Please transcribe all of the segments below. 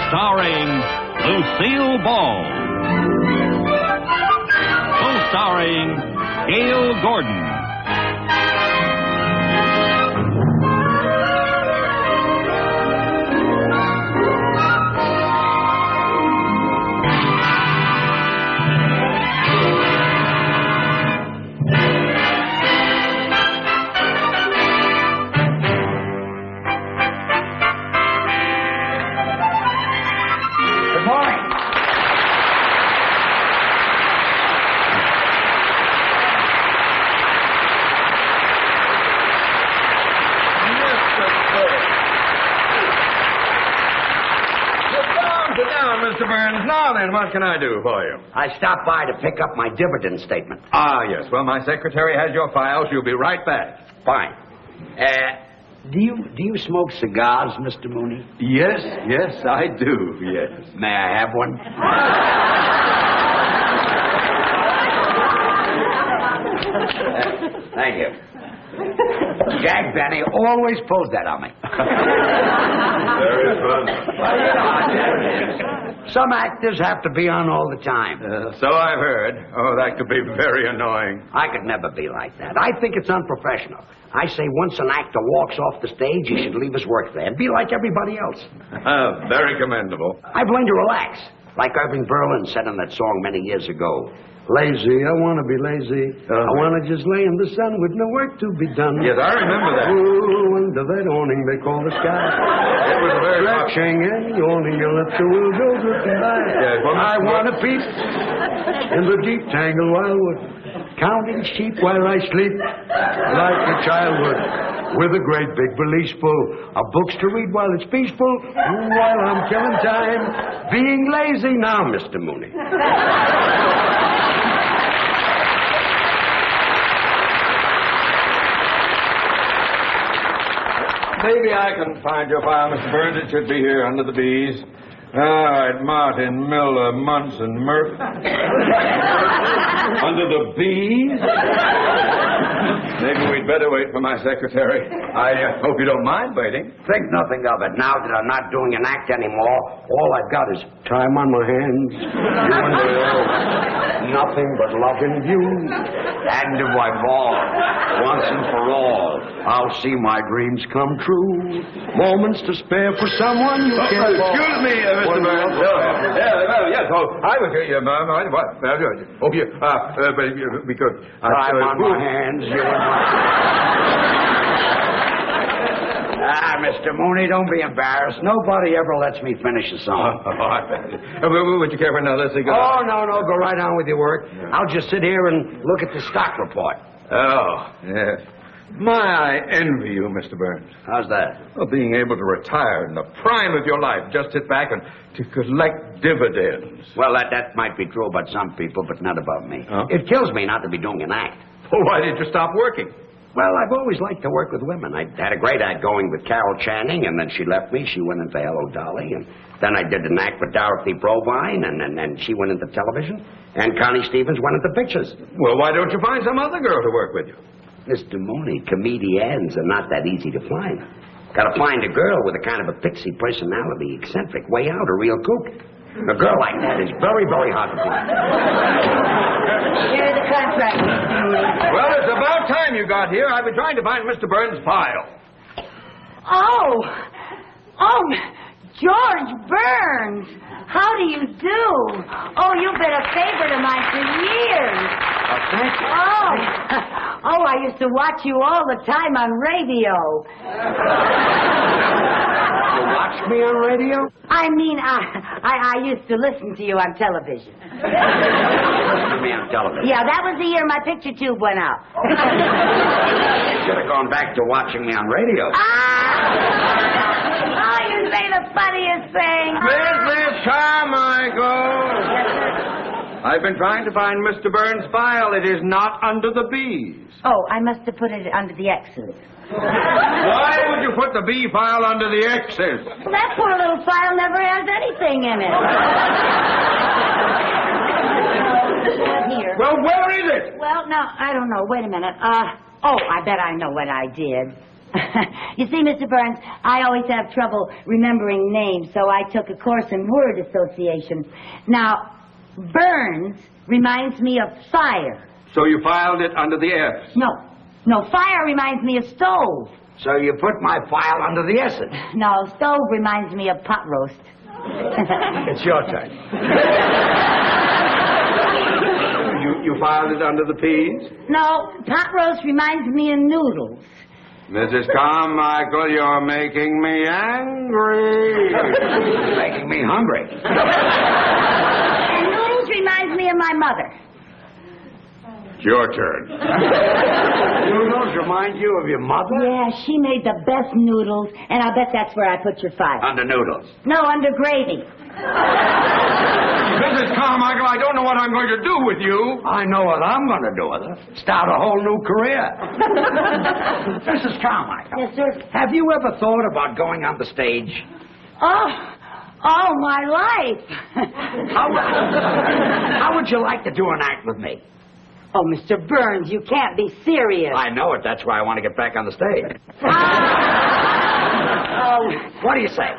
Starring Lucille Ball. Co-starring Gail Gordon. Mr. Burns. Now then, what can I do for you? I stopped by to pick up my dividend statement. Ah, yes. Well, my secretary has your file. She'll be right back. Fine. Do you smoke cigars, Mr. Mooney? Yes, I do, yes. May I have one? Thank you. Jack Benny always pulls that on me. Very fun. Some actors have to be on all the time. So I've heard. Oh, that could be very annoying. I could never be like that. I think it's unprofessional. I say once an actor walks off the stage, he should leave his work there and be like everybody else. Very commendable. I've learned to relax, like Irving Berlin said in that song many years ago. Lazy, I want to be lazy. I want to just lay in the sun with no work to be done. Yes, I remember that. Ooh, under that awning they call the sky. It was a very... Stretching and yawning, your lips will go goodbye. Yes, well, I want to peep in the deep tangled wildwood, counting sheep while I sleep, like a child would, with a great big valise full of books to read while it's peaceful, while I'm killing time, being lazy now, Mr. Mooney. Maybe I can find your file, Mr. Burns. It should be here under the B's. All right, Martin, Miller, Munson, Murphy. Under the B's? Maybe we'd better wait for my secretary. I hope you don't mind waiting. Think nothing of it. Now that I'm not doing an act anymore, all I've got is time on my hands. Nothing but loving you. And if I fall, once and for all, I'll see my dreams come true. Moments to spare for someone you can't... Excuse me, Mr. Burns. Yes. Oh, I was here, Mom. Hope you... because... Time on my hands, you and Mr. Mooney, don't be embarrassed. Nobody ever lets me finish a song. Would you care for another cigar? Oh, no. Go right on with your work. I'll just sit here and look at the stock report. Oh, yes. I envy you, Mr. Burns. How's that? Well, being able to retire in the prime of your life, just sit back and to collect dividends. Well, that might be true about some people, but not about me. Huh? It kills me not to be doing an act. Well, why did you stop working? Well, I've always liked to work with women. I had a great act going with Carol Channing, and then she left me. She went into Hello, Dolly, and then I did an act with Dorothy Provine, and then she went into television, and Connie Stevens went into pictures. Well, why don't you find some other girl to work with you? Mr. Mooney, comedians are not that easy to find. Got to find a girl with a kind of a pixie personality, eccentric, way out, a real kook. A girl like that is very, very hard to find. Here's the contract, Mr. Mooney. Well, it's about time you got here. I've been trying to find Mr. Burns' file. Oh, George Burns. How do you do? Oh, you've been a favorite of mine for years. Thank you. Oh, I used to watch you all the time on radio. You watch me on radio? I mean, I used to listen to you on television. Listen to me on television? Yeah, that was the year my picture tube went out. You should have gone back to watching me on radio. Oh, you say the funniest thing. Mrs. Carmichael! I've been trying to find Mr. Burns' file. It is not under the B's. Oh, I must have put it under the X's. Why would you put the B file under the X's? Well, that poor little file never has anything in it. Here. Well, where is it? Well, no, I don't know. Wait a minute. I bet I know what I did. You see, Mr. Burns, I always have trouble remembering names, so I took a course in word association. Now, Burns reminds me of fire. So you filed it under the F. No, fire reminds me of stove. So you put my file under the S's. No, stove reminds me of pot roast. It's your turn. You filed it under the P's? No, pot roast reminds me of noodles. Mrs. Carmichael, you're making me angry. Making me hungry. And noodles reminds me of my mother. It's your turn. Noodles remind you of your mother? Yeah, she made the best noodles, and I bet that's where I put your file. Under noodles. No, under gravy. Mrs. Carmichael, I don't know what I'm going to do with you. I know what I'm going to do with her. Start a whole new career. Mrs. Carmichael. Yes, sir. Have you ever thought about going on the stage? Oh, all my life. How would you like to do an act with me? Oh, Mr. Burns, you can't be serious. I know it. That's why I want to get back on the stage. Oh. What do you say?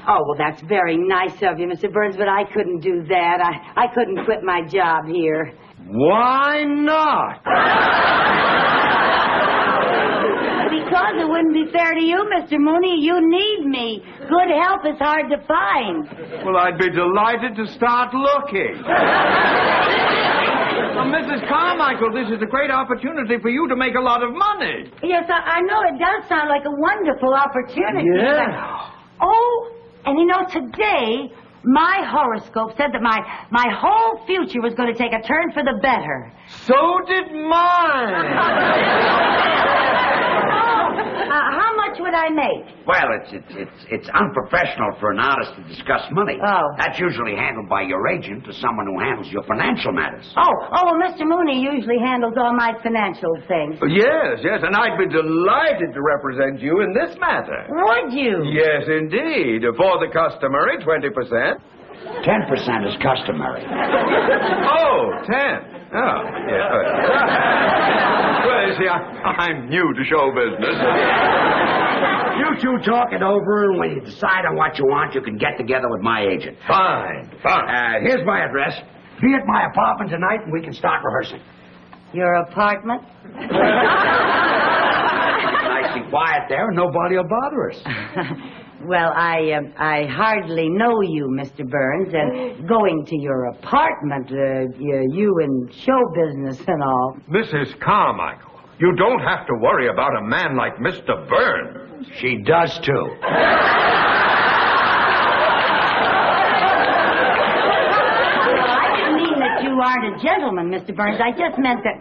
Oh, well, that's very nice of you, Mr. Burns, but I couldn't do that. I couldn't quit my job here. Why not? Because it wouldn't be fair to you, Mr. Mooney. You need me. Good help is hard to find. Well, I'd be delighted to start looking. Well, Mrs. Carmichael, this is a great opportunity for you to make a lot of money. Yes, I know it does sound like a wonderful opportunity. Yeah. Oh, and you know, today, my horoscope said that my whole future was going to take a turn for the better. So did mine. How much would I make? Well, it's unprofessional for an artist to discuss money. Oh. That's usually handled by your agent or someone who handles your financial matters. Oh, well, Mr. Mooney usually handles all my financial things. Yes, and I'd be delighted to represent you in this matter. Would you? Yes, indeed. For the customary 20%. 10% is customary. Oh, 10. Oh, yeah. Well, you see, I'm new to show business. You two talk it over, and when you decide on what you want, you can get together with my agent. Fine. Here's my address. Be at my apartment tonight, and we can start rehearsing. Your apartment? Nice and quiet there, and nobody will bother us. Well, I hardly know you, Mr. Burns, and going to your apartment, you in show business and all. Mrs. Carmichael, you don't have to worry about a man like Mr. Burns. She does, too. I didn't mean that you aren't a gentleman, Mr. Burns. I just meant that...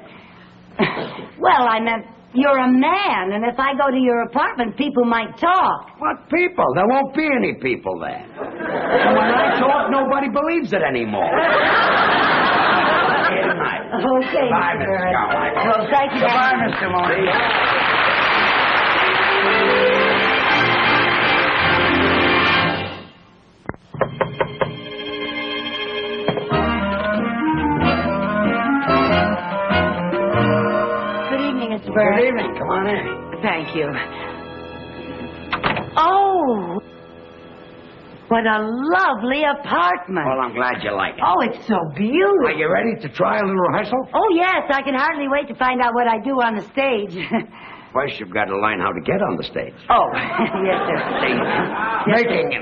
Well, I meant you're a man, and if I go to your apartment, people might talk. What people? There won't be any people there. And when I talk, nobody believes it anymore. Good night. Okay, Bye, Mr. Mrs. Burns. Carmichael. Well, thank you. Goodbye, Mr. Mooney. Mr. Burns. Good evening. Come on in. Thank you. Oh, what a lovely apartment. Well, I'm glad you like it. Oh, it's so beautiful. Are you ready to try a little rehearsal? Oh, yes. I can hardly wait to find out what I do on the stage. First, you've got to learn how to get on the stage. Oh, yes, sir.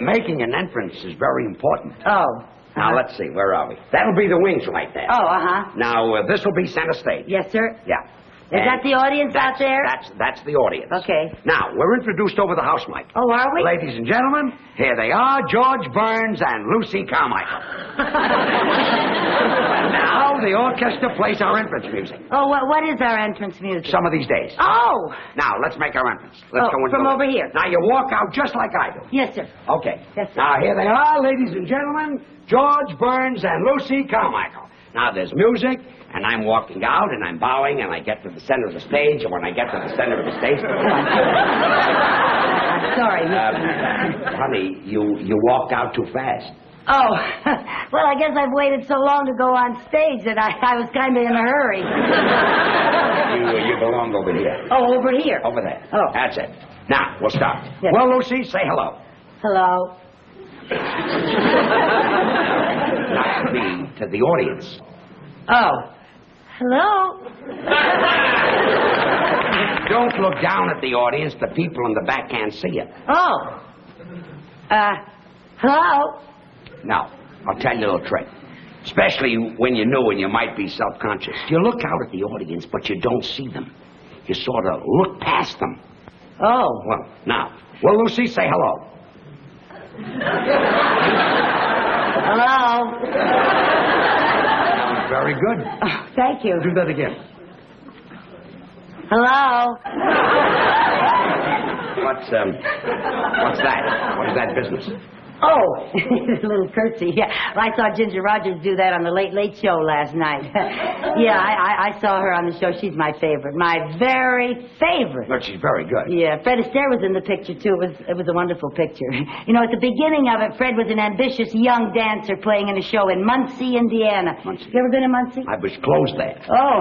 Making an entrance is very important. Oh. Now, let's see. Where are we? That'll be the wings right there. Oh, uh-huh. Now, this will be center stage. Yes, sir. Yeah. Is that the audience out there? That's the audience. Okay. Now, we're introduced over the house mic. Oh, are we? Ladies and gentlemen, here they are, George Burns and Lucy Carmichael. Now, the orchestra plays our entrance music. Oh, what is our entrance music? Some of these days. Oh! Now, let's make our entrance. Let's go into from over here. Now, you walk out just like I do. Yes, sir. Okay. Yes, sir. Now, here they are, ladies and gentlemen, George Burns and Lucy Carmichael. Now, there's music, and I'm walking out, and I'm bowing, and I get to the center of the stage, and when I get to the center of the stage... I'm sorry, Mr. honey, you walked out too fast. Oh, well, I guess I've waited so long to go on stage that I was kind of in a hurry. You belong over here. Oh, over here? Over there. Oh. That's it. Now, we'll start. Yes. Well, Lucy, say hello. Hello. Now, to the audience. Oh. Hello. Don't look down at the audience. The people in the back can't see you. Oh. Hello. Now, I'll tell you a little trick. Especially when you're new and you might be self-conscious. You look out at the audience, but you don't see them. You sort of look past them. Oh. Well, now, will Lucy say hello? Hello. Very good. Oh, thank you. Do that again. Hello. What's that? What is that business? Oh, a little curtsy. Yeah, I saw Ginger Rogers do that on the Late Late Show last night. Yeah, I saw her on the show. She's my favorite. My very favorite. But she's very good. Yeah, Fred Astaire was in the picture, too. It was a wonderful picture. You know, at the beginning of it, Fred was an ambitious young dancer playing in a show in Muncie, Indiana. Muncie. You ever been in Muncie? I was closed there. Oh.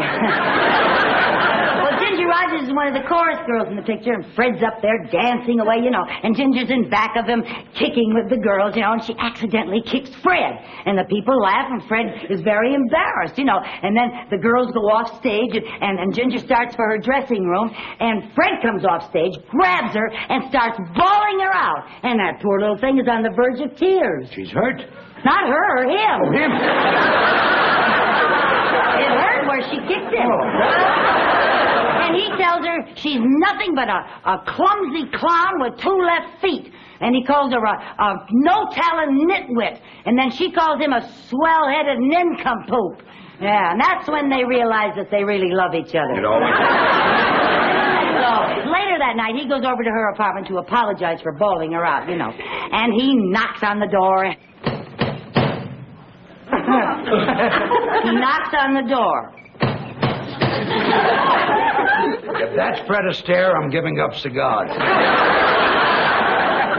Well, Ginger Rogers is one of the chorus girls in the picture, and Fred's up there dancing away, you know, and Ginger's in back of him kicking with the girls, you know, and she accidentally kicks Fred. And the people laugh, and Fred is very embarrassed, you know. And then the girls go off stage, and Ginger starts for her dressing room, and Fred comes off stage, grabs her, and starts bawling her out. And that poor little thing is on the verge of tears. She's hurt? Not her, him. Oh, him. It hurt where she kicked him. And he tells her she's nothing but a clumsy clown with 2 left feet. And he calls her a no-talent nitwit. And then she calls him a swell-headed nincompoop. Yeah, and that's when they realize that they really love each other. It always... So, later that night, he goes over to her apartment to apologize for bawling her out, you know. And he knocks on the door. He knocks on the door. If that's Fred Astaire, I'm giving up cigars.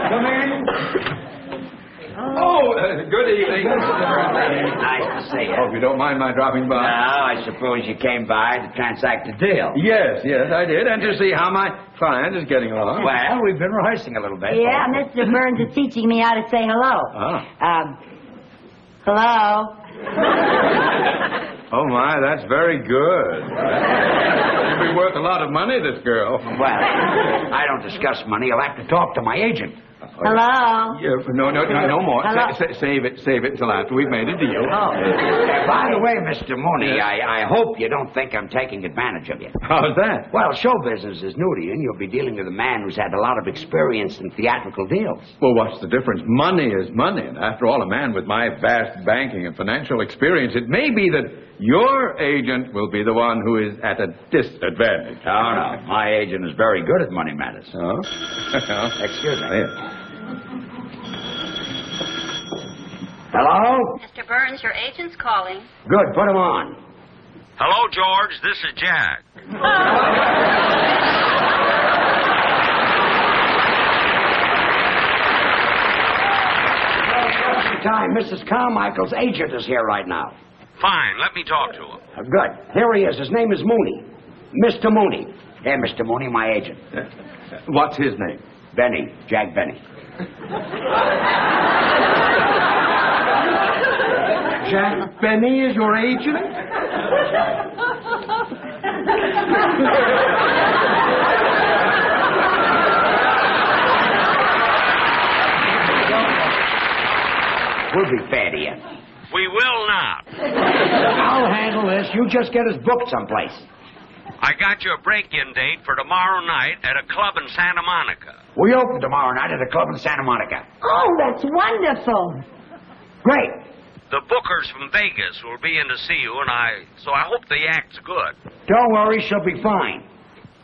Come in. Oh, good evening. Nice to see you. Hope you don't mind my dropping by. Now, I suppose you came by to transact a deal. Yes, I did, and to see how my client is getting along. Well, we've been rehearsing a little bit. Yeah, Mr. Burns is teaching me how to say hello. Hello? Oh, my, that's very good. She'll be worth a lot of money, this girl. Well, I don't discuss money. You'll have to talk to my agent. Hello? Yeah, no more. Hello? Save it until after we've made a deal. Oh. By the way, Mr. Mooney, Yes? I hope you don't think I'm taking advantage of you. How's that? Well, show business is new to you, and you'll be dealing with a man who's had a lot of experience in theatrical deals. Well, what's the difference? Money is money. And after all, a man with my vast banking and financial experience, it may be that your agent will be the one who is at a disadvantage. Oh, no. My agent is very good at money matters. Oh? Excuse me. Yes. Hello? Mr. Burns, your agent's calling. Good. Put him on. Hello, George. This is Jack. Time. Mrs. Carmichael's agent is here right now. Fine. Let me talk to him. Good. Here he is. His name is Mooney. Mr. Mooney. Here, Mr. Mooney, my agent. What's his name? Benny. Jack Benny. Jack Benny is your agent? We'll be fair to you. We will not. I'll handle this. You just get us booked someplace. I got you a break-in date for tomorrow night at a club in Santa Monica. We open tomorrow night at a club in Santa Monica. Oh, that's wonderful. Great. The bookers from Vegas will be in to see you, so I hope the act's good. Don't worry, she'll be fine.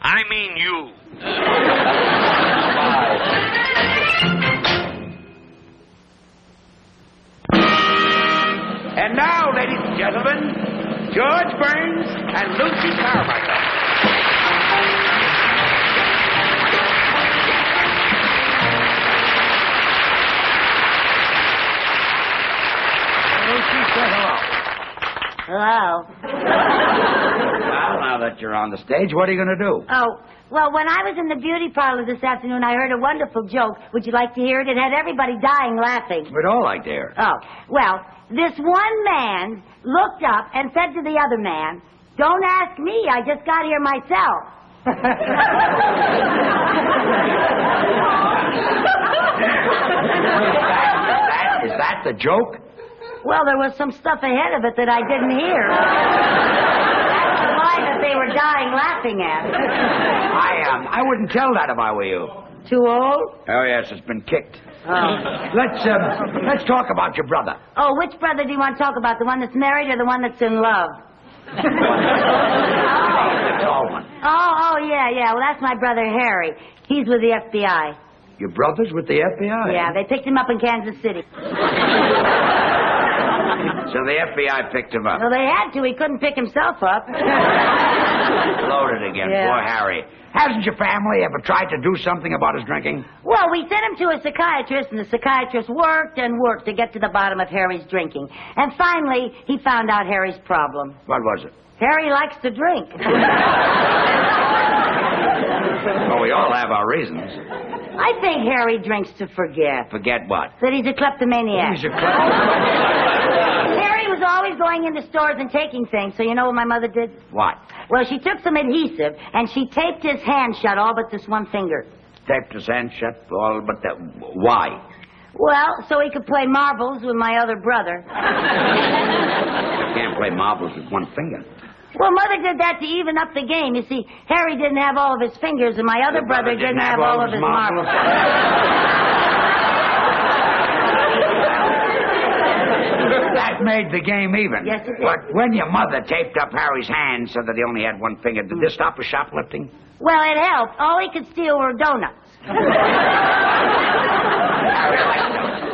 I mean you. And now, ladies and gentlemen, George Burns and Lucy Carmichael. Hello. Well, now that you're on the stage, what are you going to do? Oh, well, when I was in the beauty parlor this afternoon, I heard a wonderful joke. Would you like to hear it? It had everybody dying laughing. We'd all like to hear it. Oh, well, this one man looked up and said to the other man, "Don't ask me, I just got here myself." Is that the joke? Well, there was some stuff ahead of it that I didn't hear. That's the line that they were dying laughing at. I wouldn't tell that if I were you. Too old? Oh, yes, it's been kicked. Oh. Let's talk about your brother. Oh, which brother do you want to talk about? The one that's married or the one that's in love? The tall one. Oh, yeah. Well, that's my brother Harry. He's with the FBI. Your brother's with the FBI? Yeah, they picked him up in Kansas City. So the FBI picked him up. Well, they had to. He couldn't pick himself up. Loaded again. Yeah. Poor Harry. Hasn't your family ever tried to do something about his drinking? Well, we sent him to a psychiatrist, and the psychiatrist worked and worked to get to the bottom of Harry's drinking. And finally, he found out Harry's problem. What was it? Harry likes to drink. Well, we all have our reasons. I think Harry drinks to forget. Forget what? That he's a kleptomaniac. He's a kleptomaniac. Harry was always going into stores and taking things, so you know what my mother did? What? Well, she took some adhesive, and she taped his hand shut all but this one finger. Taped his hand shut all but that. Why? Well, so he could play marbles with my other brother. You can't play marbles with one finger. Well, Mother did that to even up the game. You see, Harry didn't have all of his fingers, and my other brother didn't have all of his marbles. That made the game even. Yes, it did. But when your mother taped up Harry's hand so that he only had one finger, did this stop his shoplifting? Well, it helped. All he could steal were donuts.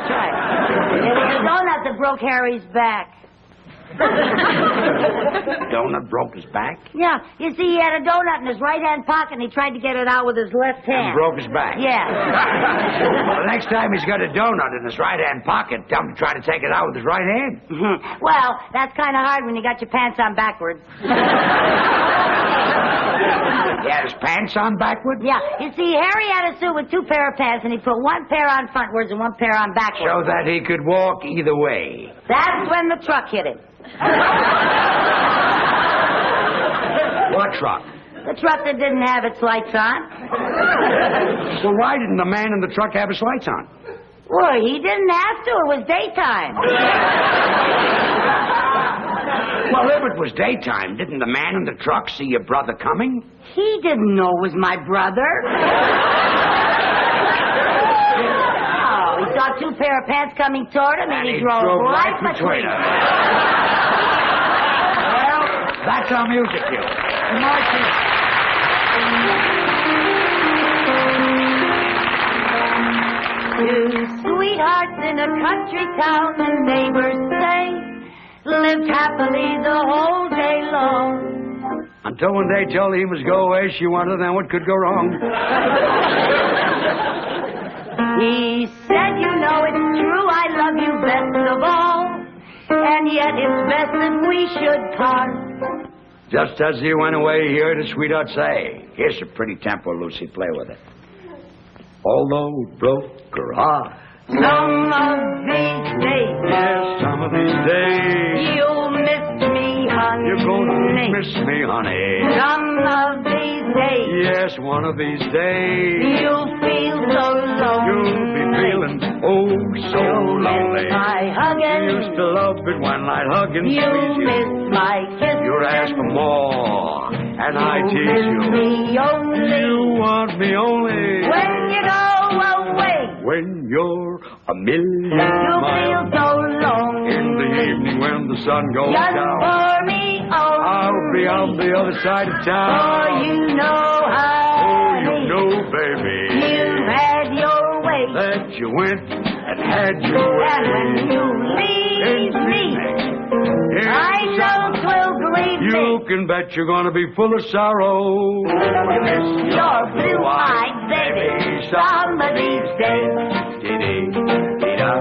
Right. It was the donut that broke Harry's back. Donut broke his back? Yeah. You see, he had a donut in his right-hand pocket, and he tried to get it out with his left hand. And broke his back? Yeah. Well, the next time he's got a donut in his right-hand pocket, tell him to try to take it out with his right hand. Well, that's kind of hard when you got your pants on backwards. He had his pants on backward? Yeah. You see, Harry had a suit with two pair of pants, and he put one pair on frontwards and one pair on backwards. So that he could walk either way. That's when the truck hit him. What truck? The truck that didn't have its lights on. So why didn't the man in the truck have his lights on? Well, he didn't have to. It was daytime. Well, if it was daytime, didn't the man in the truck see your brother coming? He didn't know it was my brother. Oh, he saw two pair of pants coming toward him, and he drove right between them. Well, that's our music cue. Two sweethearts in a country town, the neighbors say, lived happily the whole day long. Until one day told he must go away, she wondered then what could go wrong. He said, you know it's true, I love you best of all, and yet it's best that we should part. Just as he went away, he heard a sweetheart say, Here's a pretty tempo, Lucy. Play with it. although it broke her heart. Some of these days, Yes, some of these days, you'll miss me, honey. you're gonna miss me, honey. Some of these days, Yes, one of these days, you'll feel so lonely. you'll be feeling oh so lonely. My You hugging, used to love it when I'd hug and you squeeze you. miss my kiss. You'd ask for more, and I You tease miss you. me only You want me only when you go away. when you're a million You feel miles. so lonely. In the evening when the sun goes Just down, for me only. I'll be on the other side of For town. you know, Oh, honey, you know, baby, you've had your way. that you went and had your And way. when you leave me, Yes, I know 'twill grieve you me. can bet you're gonna be full of sorrow. Your blue-eyed baby, some of these days. Dee-dee, dee-da,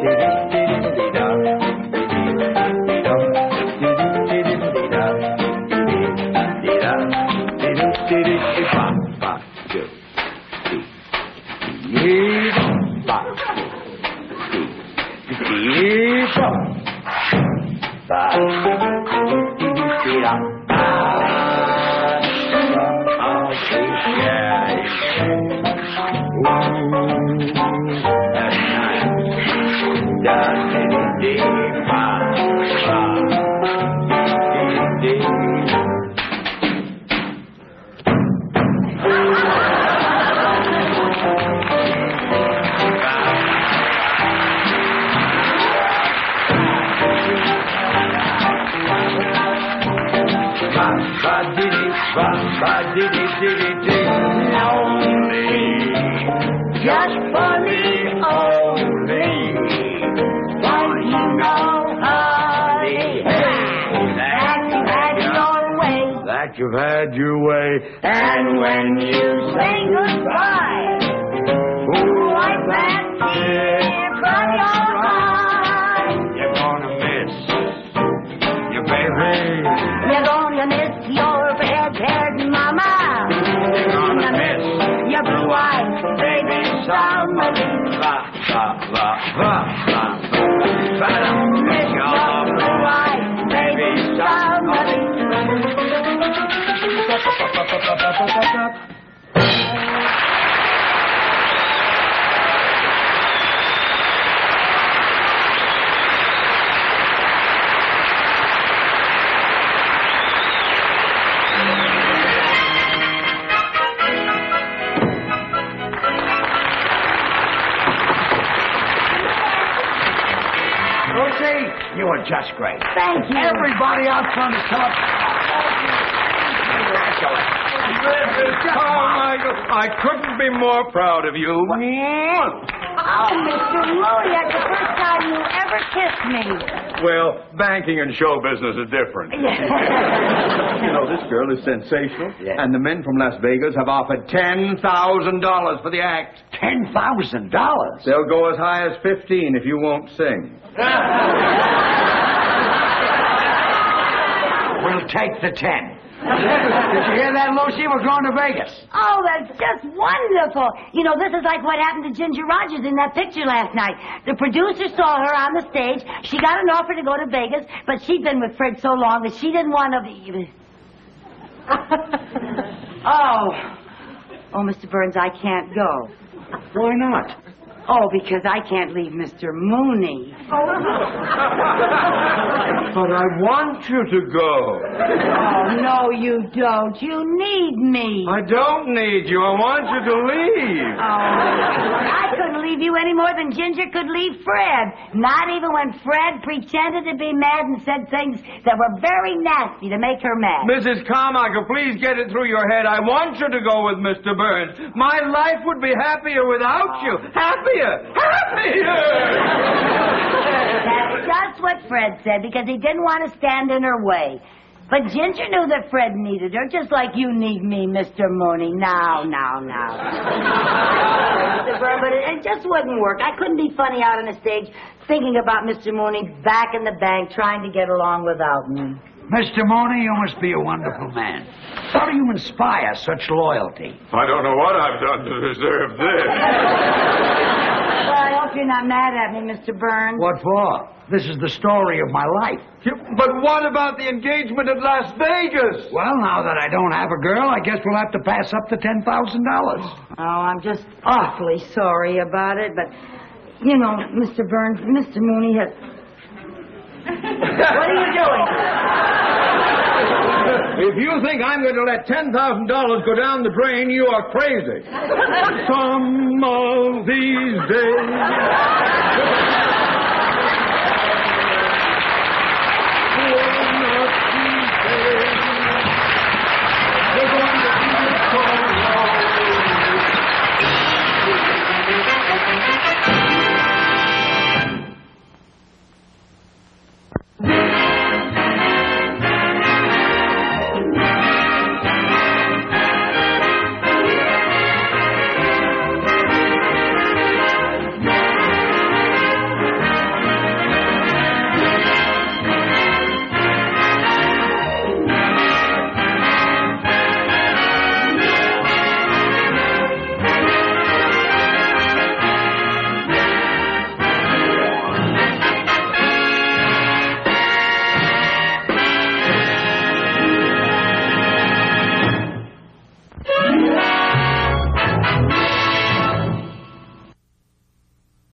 dee-dee, dee-dee, dee-da, dee-dee, dee-da, dee-dee. Just for me only. Don't you know, honey, that you've had your way. That you've had your way. And when you say goodbye, wipe that tear from your eye. You're gonna miss your baby. You're gonna miss your red-haired mama. You're gonna miss your blue-eyed baby somebody. Miss your blue-eyed baby somebody. Lucy, you were just great. Thank you. Everybody out front is telling. Oh, Michael, I couldn't be more proud of you. Oh, Mr. Mooney, that's the first time you ever kissed me. Well, banking and show business is different. You know, this girl is sensational, and the men from Las Vegas have offered $10,000 for the act. $10,000? They'll go as high as 15 if you won't sing. We'll take the 10. Did you hear that, Lucy? We're going to Vegas. Oh, that's just wonderful. You know, this is like what happened to Ginger Rogers in that picture last night. The producer saw her on the stage. She got an offer to go to Vegas, but she'd been with Fred so long that she didn't want to be... Oh, Mr. Burns, I can't go. Why not? Oh, because I can't leave Mr. Mooney. But I want you to go. Oh, no, you don't. You need me. I don't need you. I want you to leave. Oh, I couldn't leave you any more than Ginger could leave Fred. Not even when Fred pretended to be mad and said things that were very nasty to make her mad. Mrs. Carmichael, please get it through your head. I want you to go with Mr. Burns. My life would be happier without you. Happier! That's just what Fred said, because he didn't want to stand in her way. But Ginger knew that Fred needed her, just like you need me, Mr. Mooney. Now. But it just wouldn't work. I couldn't be funny out on the stage thinking about Mr. Mooney back in the bank trying to get along without me. Mr. Mooney, you must be a wonderful man. How do you inspire such loyalty? I don't know what I've done to deserve this. Well, I hope you're not mad at me, Mr. Burns. What for? This is the story of my life. But what about the engagement at Las Vegas? Well, now that I don't have a girl, I guess we'll have to pass up the $10,000. Oh, I'm just awfully sorry about it, but, you know, Mr. Burns, Mr. Mooney has... What are you doing? If you think I'm going to let $10,000 go down the drain, you are crazy. Some of these days...